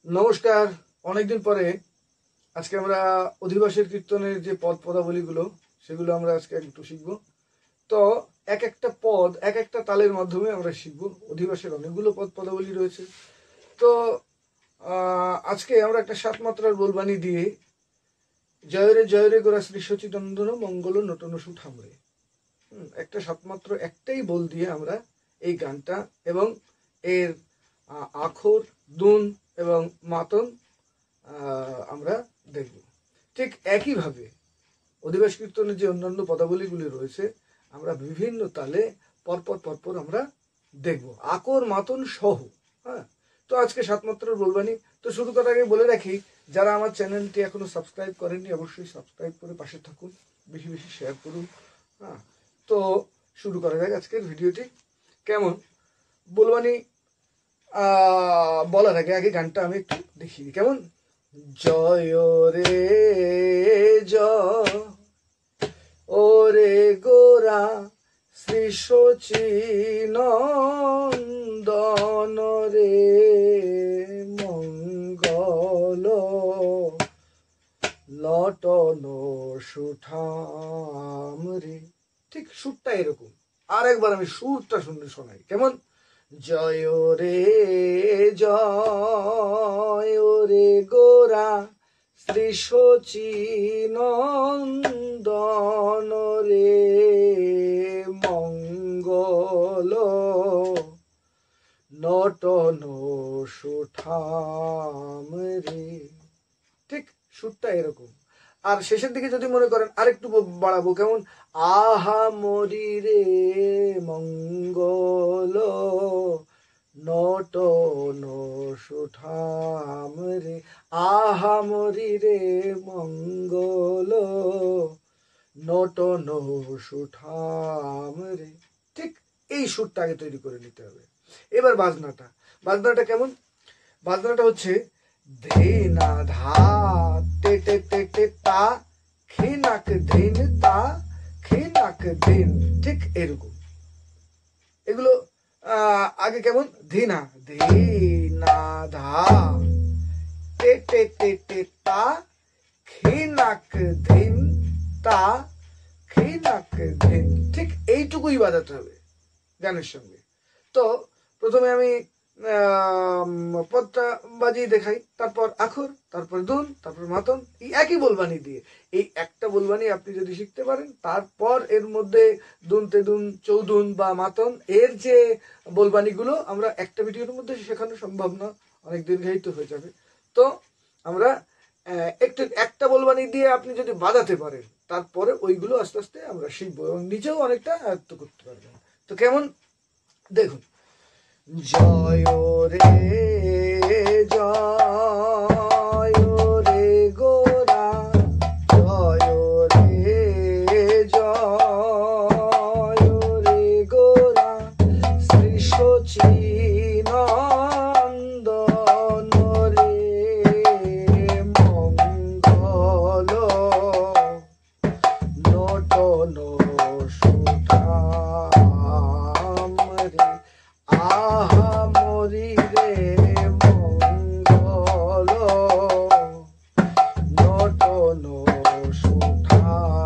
নমস্কার। অনেকদিন পরে আজকে আমরা অধিবাসের কীর্তনের যে পদ পদাবলীগুলো সেগুলো আমরা আজকে একটু শিখব। তো এক একটা পদ এক একটা তালের মাধ্যমে আমরা শিখব। অধিবাসের অনেকগুলো পদ পদাবলী রয়েছে। তো আজকে আমরা একটা সাত মাত্রার বলবানি দিয়ে জয় রে গোরা শ্রী সচিদন্দন মঙ্গল নটন সুঠ হামরে, একটা সাতমাত্র একটাই বল দিয়ে আমরা এই গানটা এবং এর আখর, দুন এবং মাতন আমরা দেখব। ঠিক একইভাবে অধিবাস কীর্তনের যে অন্যান্য পদাবলীগুলি রয়েছে আমরা বিভিন্ন তালে পরপর আমরা দেখব, আকর মাতন সহ। হ্যাঁ, তো আজকে সাতমাত্রার বলবানি। তো শুরু করার আগে বলে রাখি, যারা আমার চ্যানেলটি এখনো সাবস্ক্রাইব করেননি অবশ্যই সাবস্ক্রাইব করে পাশে থাকুন, বেশি বেশি শেয়ার করুন। হ্যাঁ, তো শুরু করা যাক আজকের ভিডিওটি। কেমন বলবানি বলার আগে আগে গানটা আমি একটু দেখিয়ে দিই। কেমন? জয় রে জয় ওরে গোরা শ্রী সচিনন্দন রে মঙ্গল লটন সুঠাম রে। ঠিক সুরটা এরকম। আর একবার আমি সুরটা শোনাই। কেমন? জয় রে জয় রে গোরা শ্রী সচিনন্দন রে মঙ্গল নটন সুঠাম রে। ঠিক সুরটা এরকম। আর শেষের দিকে যদি মনে করেন আরেকটু বাড়াবো। কেমন? আহা মরি রে মঙ্গল নটন সুঠাম রে, আহা মরি রে মঙ্গল নটন সুঠাম রে। ঠিক এই সুরটা আগে তৈরি করে নিতে হবে। এবার বাজনাটা কেমন? বাজনাটা হচ্ছে ধে না ধা টে টে টে টে তা খিনাক ধিন তা খিনাক ধিন। ঠিক এরকম। এগুলো আগে কেমন? ধিনা ধিনা ধা টে টে টে টে তা খিনাক ধিন তা খিনাক ধিন। ঠিক এইটুকুই বাজাতে হবে গানের সঙ্গে। তো প্রথমে আমি পদটা বাজিয়ে দেখাই, তারপর আখর, তারপর দুন, তারপর মাতন, এই একই বলবানি দিয়ে। এই একটা বলবানি আপনি যদি শিখতে পারেন, তারপর এর মধ্যে দুন, তেদুন, চৌদুন বা মাতন এর যে বলবানিগুলো আমরা একটা ভিডিওর মধ্যে শেখানো সম্ভব না, অনেক দীর্ঘায়িত হয়ে যাবে। তো আমরা একটা বলবানি দিয়ে আপনি যদি বাজাতে পারেন, তারপরে ওইগুলো আস্তে আস্তে আমরা শিখবো এবং নিজেও অনেকটা আয়ত্ত করতে পারবেন। তো কেমন দেখুন। জয় রে জয় রে গোরা জয় রে জয় রে গোরা শ্রী সচিনন্দন রে মঙ্গল নটন সুঠাম রে, আহা মরি রে মঙ্গল নটন সুঠাম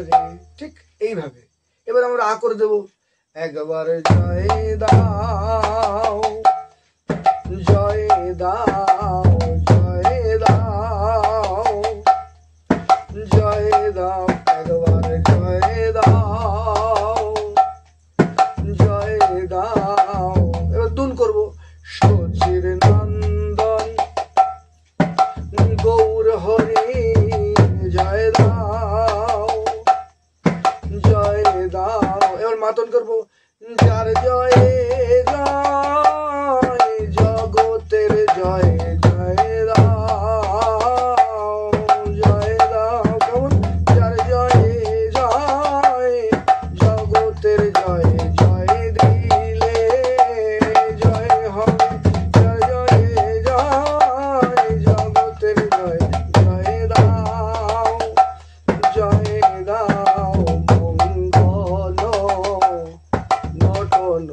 রে। ঠিক এইভাবে এবার আমরা আ করে দেব। একবার জয় দাও জয় দাও জয় দাও জয় দাও, একবার জয় দাও জয় দাও। এবার দুন করবো। সচির নন্দন গৌর হরি জয় দাও জয় দাও। এবার মাতন করবো। যার জয় জয় জগতের জয় জয় দাও জয় দাও। কেমন? যার জয় জয় জগতের জয় জয় দিলে জয় হবে, জয় জয় জয় জগতের জয় জয় দাও জয় দাও মঙ্গল নটন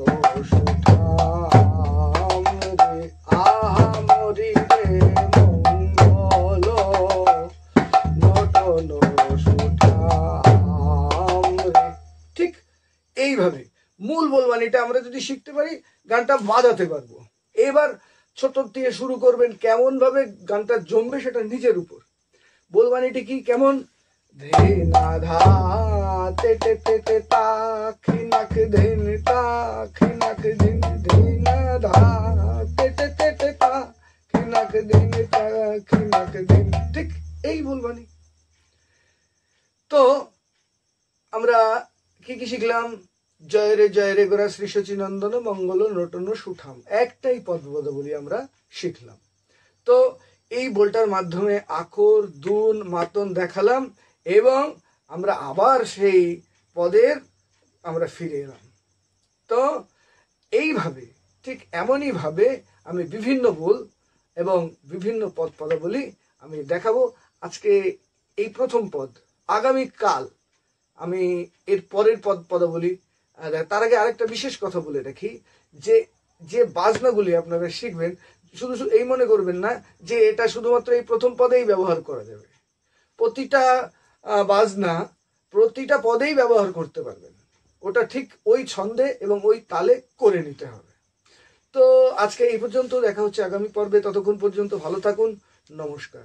সুঠাম রে, আহা বলবানিটা আমরা যদি শিখতে পারি গানটা বাজাতে পারবো। এবার ছোট দিয়ে শুরু করবেন, কেমন ভাবে গানটা জমবে সেটা নিজের উপর। বলবানিটি কি কেমন? ধে না ধা তে তে তে তে তা খিনাক ধেন তা খিনাক ধিন ধে না ধা তে তে তে তে তা খিনাক ধিন তা খিনাক ধিন, ঠিক এই বলবানি। তো আমরা কি কি শিখলাম? জয় রে গোরা শ্রী শচীনন্দন মঙ্গল নটন সুঠাম, একটাই পদপদাবলী আমরা শিখলাম। তো এই বলটার মাধ্যমে আখর দুন মাতন দেখালাম এবং আমরা আবার সেই পদের আমরা ফিরে এলাম। তো এইভাবে, ঠিক এমনই ভাবে আমি বিভিন্ন বল এবং বিভিন্ন পদ পদাবলী আমি দেখাবো। আজকে এই প্রথম পদ, আগামীকাল আমি এর পরের পদ পদাবলী। তার আগে আরেকটা বিশেষ কথা বলে রাখি, যে যে বাজনাগুলি আপনারা শিখবেন শুধু এই মনে করবেন না যে এটা শুধুমাত্র এই প্রথম পদেই ব্যবহার করা যাবে। প্রতিটা বাজনা প্রতিটা পদেই ব্যবহার করতে পারবেন, ওটা ঠিক ওই ছন্দে এবং ওই তালে করে নিতে হবে। তো আজকে এই পর্যন্ত, দেখা হচ্ছে আগামী পর্বে। ততক্ষণ পর্যন্ত ভালো থাকুন, নমস্কার।